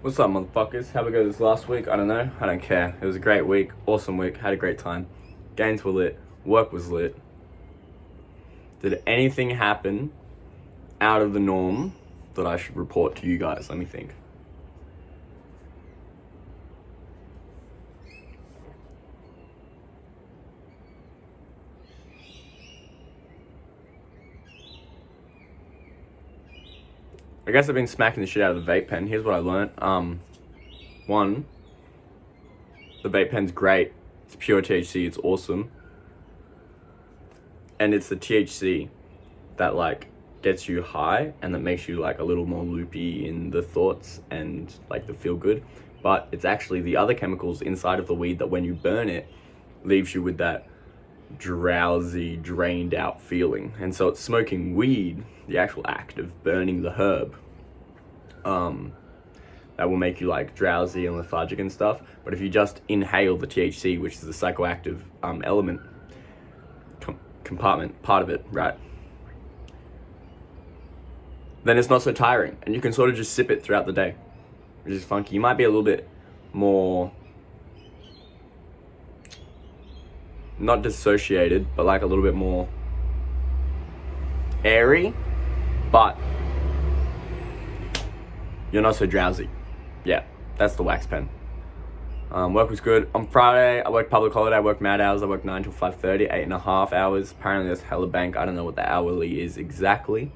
What's up, motherfuckers? How we go this last week? I don't know. I don't care. It was a great week. Awesome week. Had a great time. Games were lit. Work was lit. Did anything happen out of the norm that I should report to you guys? Let me think. I guess I've been smacking the shit out of the vape pen. Here's what I learned. One, the vape pen's great. It's pure THC. It's awesome. And it's the THC that like gets you high and that makes you like a little more loopy in the thoughts and like the feel good. But it's actually the other chemicals inside of the weed that when you burn it leaves you with that drowsy, drained out feeling. And so it's smoking weed, the actual act of burning the herb, that will make you like drowsy and lethargic and stuff. But if you just inhale the THC, which is the psychoactive element, compartment, part of it, right, then it's not so tiring and you can sort of just sip it throughout the day, which is funky. You might be a little bit more, not dissociated, but like a little bit more airy, but you're not so drowsy. Yeah, that's the wax pen. Work was good. On Friday, I worked public holiday. I worked mad hours. I worked 9 till 5:30, 8.5 hours. Apparently that's hella bank. I don't know what the hourly is exactly.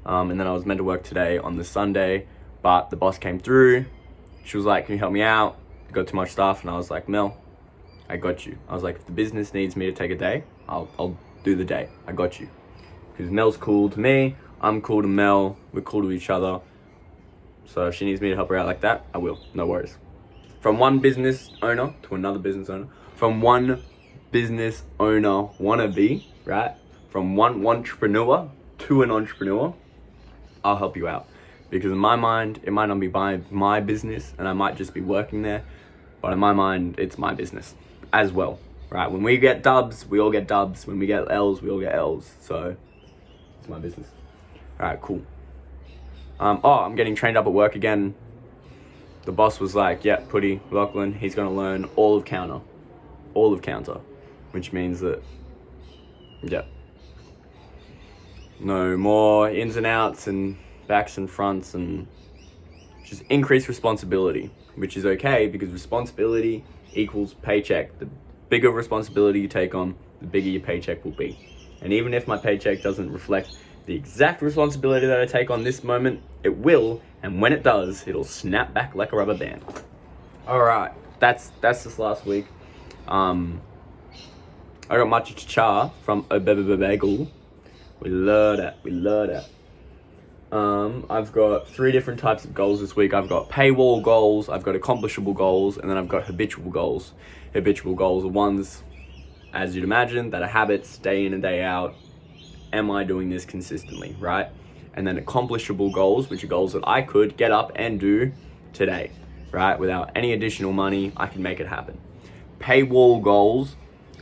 And then I was meant to work today on the Sunday, but the boss came through. She was like, can you help me out? I got too much stuff. And I was like, Mel, I got you. I was like, if the business needs me to take a day, I'll do the day. I got you. Because Mel's cool to me. I'm cool to Mel. We're cool to each other. So if she needs me to help her out like that, I will. No worries. From one business owner to another business owner. From one business owner wannabe, right? From one entrepreneur to an entrepreneur, I'll help you out. Because in my mind, it might not be my business and I might just be working there. But in my mind, it's my business as well, right? When we get dubs, we all get dubs. When we get L's, we all get L's. So it's my business. All right, cool. I'm getting trained up at work again. The boss was like, yeah, Putty, Lachlan, he's going to learn all of counter, which means that, yeah, no more ins and outs and backs and fronts and just increased responsibility, which is okay because responsibility equals paycheck. The bigger responsibility you take on, the bigger your paycheck will be. And even if my paycheck doesn't reflect the exact responsibility that I take on this moment, it will, and when it does, it'll snap back like a rubber band. All right, that's this last week. I got matcha cha from a bagel. We love that. I've got 3 different types of goals this week. I've got paywall goals, I've got accomplishable goals, and then I've got habitual goals. Habitual goals are ones, as you'd imagine, that are habits, day in and day out. Am I doing this consistently, right? And then accomplishable goals, which are goals that I could get up and do today, right? Without any additional money, I can make it happen. Paywall goals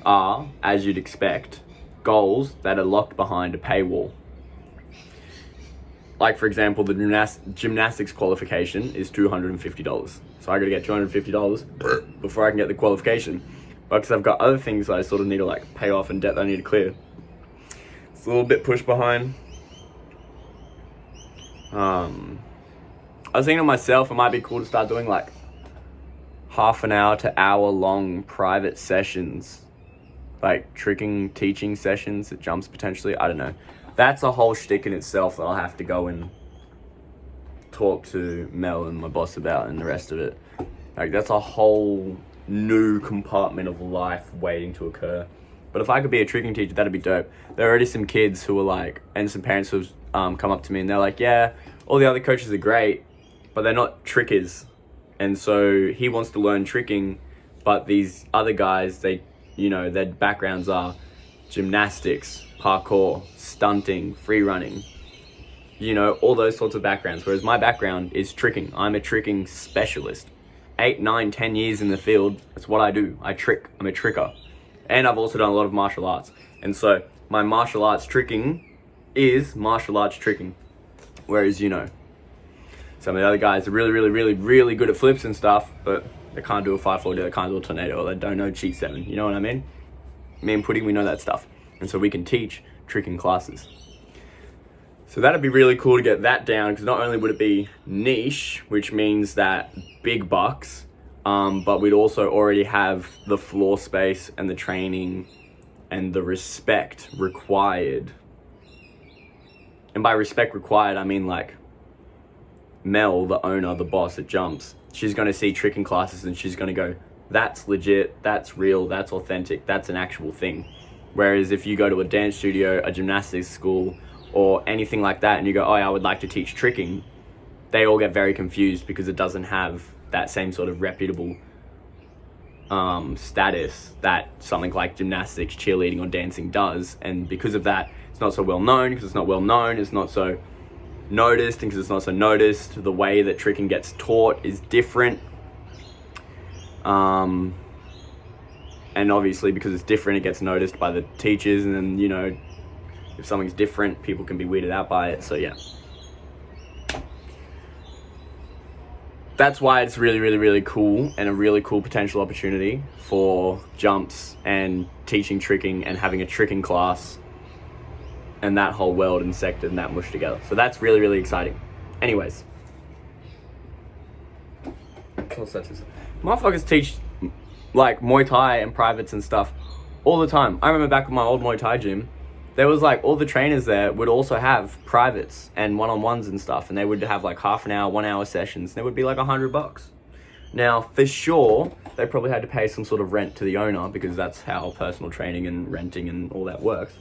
are, as you'd expect, goals that are locked behind a paywall. Like, for example, the gymnastics qualification is $250. So I gotta get $250 before I can get the qualification. But because I've got other things that I sort of need to like pay off and debt that I need to clear, it's a little bit pushed behind. I was thinking to myself, it might be cool to start doing like half an hour to hour long private sessions, like teaching sessions at jumps potentially. I don't know. That's a whole shtick in itself that I'll have to go and talk to Mel and my boss about and the rest of it. Like, that's a whole new compartment of life waiting to occur. But if I could be a tricking teacher, that'd be dope. There are already some kids who are like, and some parents who've come up to me and they're like, yeah, all the other coaches are great, but they're not trickers. And so he wants to learn tricking, but these other guys, their backgrounds are gymnastics, parkour, stunting, free running, all those sorts of backgrounds. Whereas my background is tricking. I'm a tricking specialist. 8, 9, 10 years in the field, that's what I do. I trick. I'm a tricker. And I've also done a lot of martial arts. And so my martial arts tricking is martial arts tricking. Whereas, Some of the other guys are really good at flips and stuff, but they can't do a 540, they can't do a tornado, or they don't know cheat 7. You know what I mean? Me and Pudding, we know that stuff. And so we can teach tricking classes. So that'd be really cool to get that down, because not only would it be niche, which means that big bucks, but we'd also already have the floor space and the training and the respect required. And by respect required, I mean like Mel, the owner, the boss at Jumps, she's going to see tricking classes and she's going to go, that's legit, that's real, that's authentic, that's an actual thing. Whereas if you go to a dance studio, a gymnastics school, or anything like that, and you go, oh, I would like to teach tricking, they all get very confused because it doesn't have that same sort of reputable status that something like gymnastics, cheerleading, or dancing does. And because of that, it's not so well known. Because it's not well known, it's not so noticed, and because it's not so noticed, the way that tricking gets taught is different. And obviously because it's different, it gets noticed by the teachers, and then, you know, if something's different, people can be weirded out by it. So yeah, that's why it's really cool, and a really cool potential opportunity for Jumps and teaching tricking and having a tricking class and that whole world and sector and that mush together. So that's really exciting. Anyways, motherfuckers teach like Muay Thai and privates and stuff all the time. I remember back at my old Muay Thai gym, there was like all the trainers there would also have privates and one-on-ones and stuff, and they would have like half an hour, 1 hour sessions, and it would be like $100. Now, for sure, they probably had to pay some sort of rent to the owner, because that's how personal training and renting and all that works.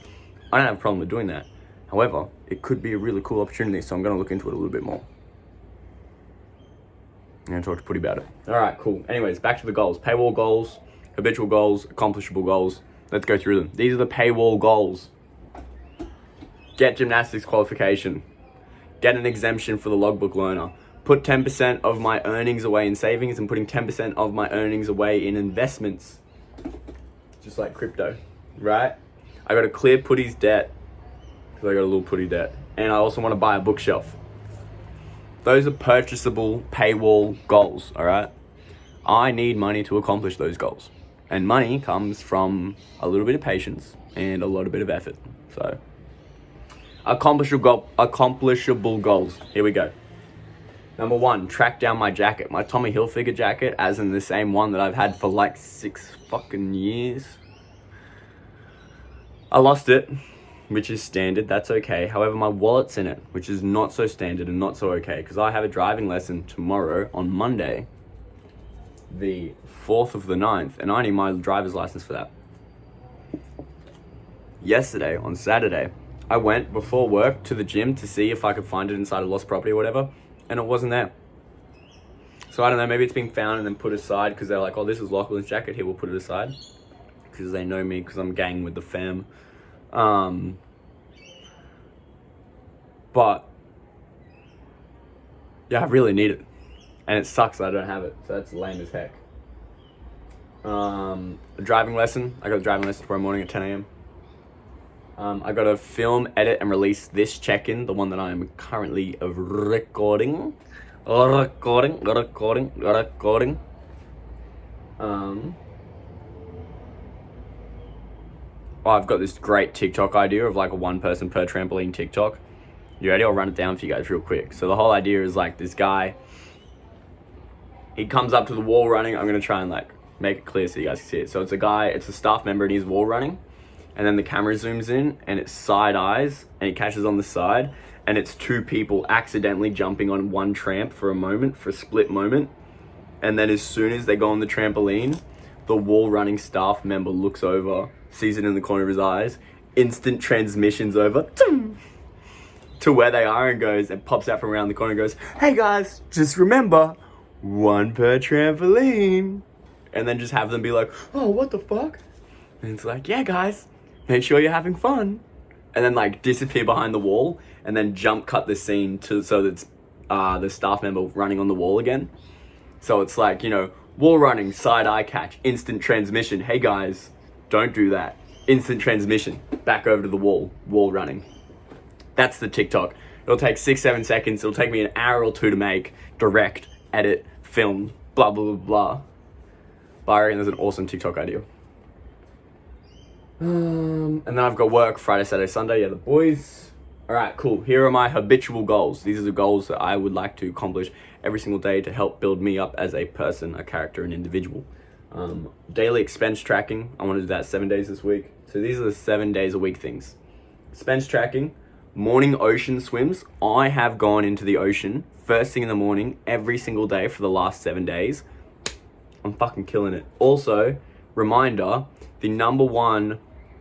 I don't have a problem with doing that. However, it could be a really cool opportunity, so I'm going to look into it a little bit more. I'm going to talk to Putty about it. All right, cool. Anyways, back to the goals. Paywall goals, habitual goals, accomplishable goals. Let's go through them. These are the paywall goals. Get gymnastics qualification. Get an exemption for the logbook learner. Put 10% of my earnings away in savings, and putting 10% of my earnings away in investments. Just like crypto, right? I got to clear Putty's debt, because I got a little Putty debt. And I also want to buy a bookshelf. Those are purchasable paywall goals, all right? I need money to accomplish those goals. And money comes from a little bit of patience and a lot of bit of effort. So, accomplishable goals. Here we go. Number 1, track down my jacket. My Tommy Hilfiger jacket, as in the same one that I've had for like 6 fucking years. I lost it, which is standard, that's okay. However, my wallet's in it, which is not so standard and not so okay, because I have a driving lesson tomorrow on Monday, the 4th of the 9th, and I need my driver's license for that. Yesterday, on Saturday, I went before work to the gym to see if I could find it inside a lost property or whatever, and it wasn't there. So I don't know, maybe it's been found and then put aside, because they're like, oh, this is Lachlan's jacket, here, we'll put it aside. Because they know me, because I'm gang with the fam. But yeah, I really need it, and it sucks that I don't have it, so that's lame as heck. A driving lesson. I got a driving lesson tomorrow morning at 10 a.m. I got to film, edit, and release this check-in, the one that I am currently recording. Oh, I've got this great TikTok idea of like a 1 person per trampoline TikTok. You ready? I'll run it down for you guys real quick. So the whole idea is like this guy, he comes up to the wall running. I'm going to try and like make it clear so you guys can see it. So it's a guy, it's a staff member, and he's wall running. And then the camera zooms in and it's side eyes and it catches on the side. And it's 2 people accidentally jumping on 1 tramp for a moment, for a split moment. And then as soon as they go on the trampoline, the wall running staff member looks over, sees it in the corner of his eyes, instant transmissions over to where they are, and goes and pops out from around the corner and goes, hey guys, just remember, 1 per trampoline. And then just have them be like, oh, what the fuck? And it's like, yeah guys, make sure you're having fun. And then like disappear behind the wall and then jump cut the scene so that it's the staff member running on the wall again. So it's like, you know, wall running, side eye catch, instant transmission. Hey guys, don't do that. Instant transmission, back over to the wall running. That's the TikTok. It'll take 6-7 seconds. It'll take me an hour or two to make, direct, edit, film, blah, blah, blah, blah. But I reckon there's an awesome TikTok idea. And then I've got work Friday, Saturday, Sunday. Yeah, the boys. All right, cool. Here are my habitual goals. These are the goals that I would like to accomplish every single day to help build me up as a person, a character, an individual. Daily expense tracking. I want to do that 7 days this week. So these are the 7 days a week things. Expense tracking, morning ocean swims. I have gone into the ocean first thing in the morning every single day for the last 7 days. I'm fucking killing it. Also, reminder, the number one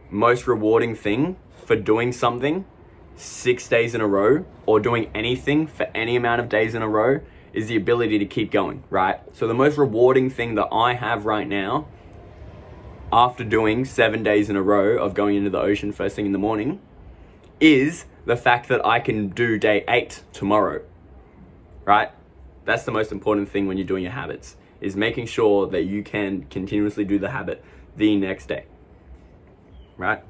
most rewarding thing for doing something 6 days in a row or doing anything for any amount of days in a row is the ability to keep going, right? So the most rewarding thing that I have right now after doing 7 days in a row of going into the ocean first thing in the morning is the fact that I can do day 8 tomorrow, right? That's the most important thing when you're doing your habits, is making sure that you can continuously do the habit the next day, right?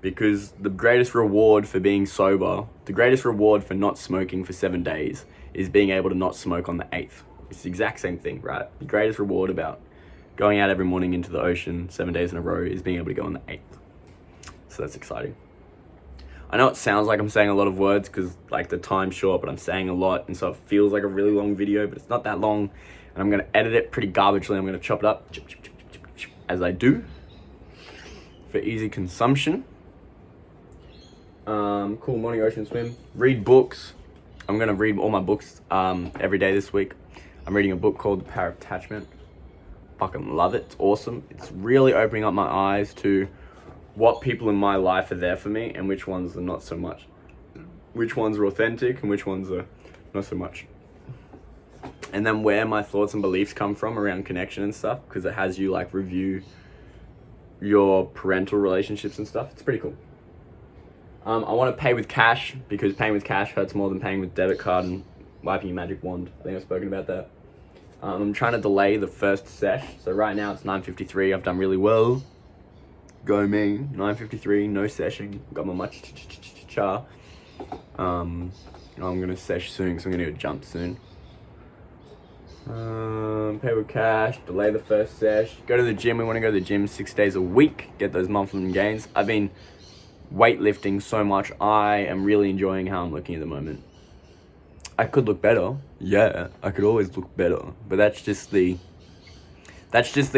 Because the greatest reward for being sober, the greatest reward for not smoking for 7 days is being able to not smoke on the 8th. It's the exact same thing, right? The greatest reward about going out every morning into the ocean 7 days in a row is being able to go on the 8th. So that's exciting. I know it sounds like I'm saying a lot of words because like the time's short, but I'm saying a lot, and so it feels like a really long video, but it's not that long, and I'm gonna edit it pretty garbagely. I'm gonna chop it up as I do for easy consumption. Cool, morning ocean swim. Read books. I'm gonna read all my books every day this week. I'm reading a book called The Power of Attachment. Fucking love it. It's awesome. It's really opening up my eyes to what people in my life are there for me and which ones are not so much. Which ones are authentic and which ones are not so much. And then where my thoughts and beliefs come from around connection and stuff, because it has you like review your parental relationships and stuff. It's pretty cool. I want to pay with cash because paying with cash hurts more than paying with debit card and wiping your magic wand. I think I've spoken about that. I'm trying to delay the first sesh. So right now it's 9:53. I've done really well. Go me. 9:53. No seshing. Got my much cha. I'm gonna sesh soon, so I'm gonna go jump soon. Pay with cash. Delay the first sesh. Go to the gym. We want to go to the gym 6 days a week. Get those monthly gains. I've been weightlifting so much. I am really enjoying how I'm looking at the moment. I could look better. Yeah, I could always look better. But that's just the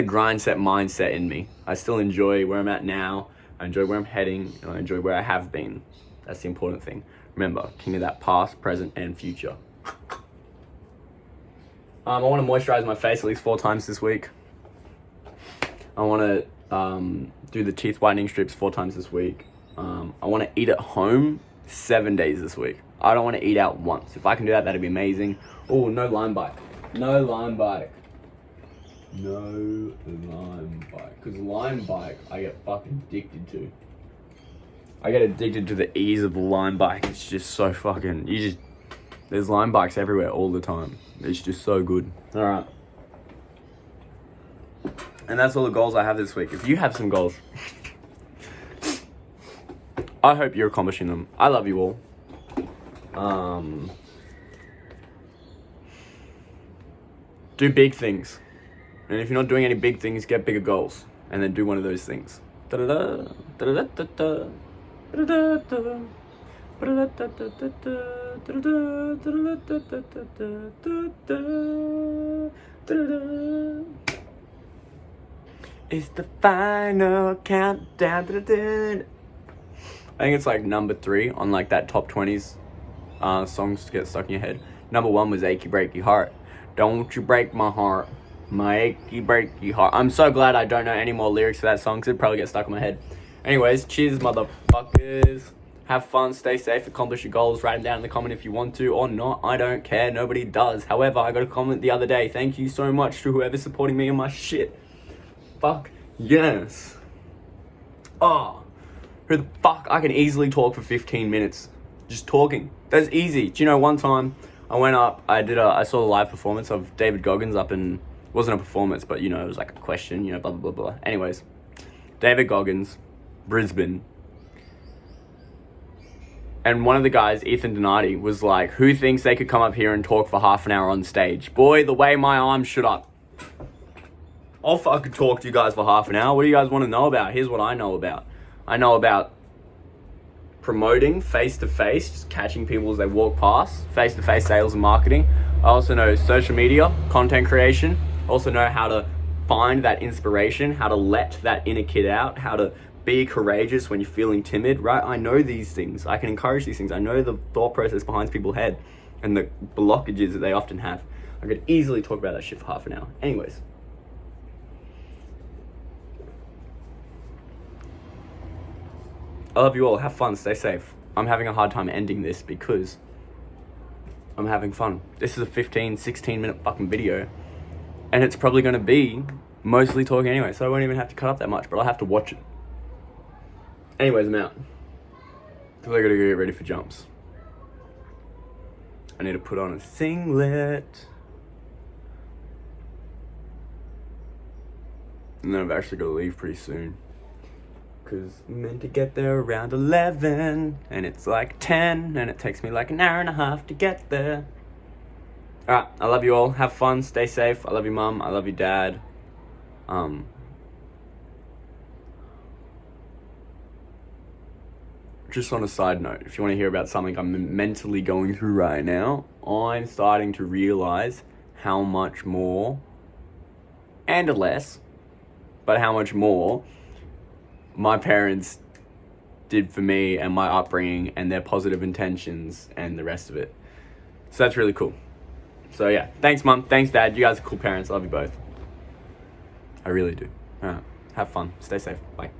grind set mindset in me. I still enjoy where I'm at now. I enjoy where I'm heading, and I enjoy where I have been. That's the important thing. Remember, king of that past, present, and future. I want to moisturize my face at least 4 times this week. I want to do the teeth whitening strips 4 times this week. I want to eat at home 7 days this week. I don't want to eat out once. If I can do that, that'd be amazing. Oh, no Lime bike. No Lime bike. No Lime bike. Because Lime bike, I get fucking addicted to. I get addicted to the ease of the Lime bike. It's just so fucking... There's Lime bikes everywhere all the time. It's just so good. Alright. And that's all the goals I have this week. If you have some goals... I hope you're accomplishing them. I love you all. Do big things. And if you're not doing any big things, get bigger goals. And then do one of those things. Da-da-da, da-da-da-da-da, da-da-da-da, da-da-da-da-da-da-da-da-da-da-da-da. It's the final countdown. Da-da-da. I think it's like number 3 on like that top 20s songs to get stuck in your head. Number 1 was Achy Breaky Heart. Don't you break my heart, my achy breaky heart. I'm so glad I don't know any more lyrics to that song because it'd probably get stuck in my head. Anyways, cheers motherfuckers. Have fun, stay safe, accomplish your goals. Write them down in the comment if you want to or not. I don't care, nobody does. However, I got a comment the other day. Thank you so much to whoever's supporting me in my shit. Fuck yes. Oh. Who the fuck? I can easily talk for 15 minutes. Just talking. That's easy. Do you know, one time I went up, I saw a live performance of David Goggins up in, it wasn't a performance, but you know, it was like a question, you know, blah, blah, blah, blah. Anyways, David Goggins, Brisbane. And one of the guys, Ethan Donati, was like, who thinks they could come up here and talk for half an hour on stage? Boy, the way my arms shoot up. I'll fucking talk to you guys for half an hour. What do you guys want to know about? Here's what I know about. I know about promoting face-to-face, just catching people as they walk past, face-to-face sales and marketing. I also know social media, content creation. I also know how to find that inspiration, how to let that inner kid out, how to be courageous when you're feeling timid, right? I know these things. I can encourage these things. I know the thought process behind people's head and the blockages that they often have. I could easily talk about that shit for half an hour. Anyways. I love you all. Have fun. Stay safe. I'm having a hard time ending this because I'm having fun. This is a 15, 16 minute fucking video. And it's probably going to be mostly talking anyway. So I won't even have to cut up that much, but I'll have to watch it. Anyways, I'm out. Because I got to go get ready for jumps. I need to put on a singlet. And then I've actually got to leave pretty soon. Because I'm meant to get there around 11. And it's like 10. And it takes me like an hour and a half to get there. Alright, I love you all. Have fun. Stay safe. I love you, Mum. I love you, Dad. Just on a side note, if you want to hear about something I'm mentally going through right now, I'm starting to realize how much more, and less, but how much more my parents did for me and my upbringing and their positive intentions and the rest of it. So that's really cool. So yeah, thanks Mum, thanks Dad, you guys are cool parents, I love you both. I really do. Alright, have fun, stay safe, bye.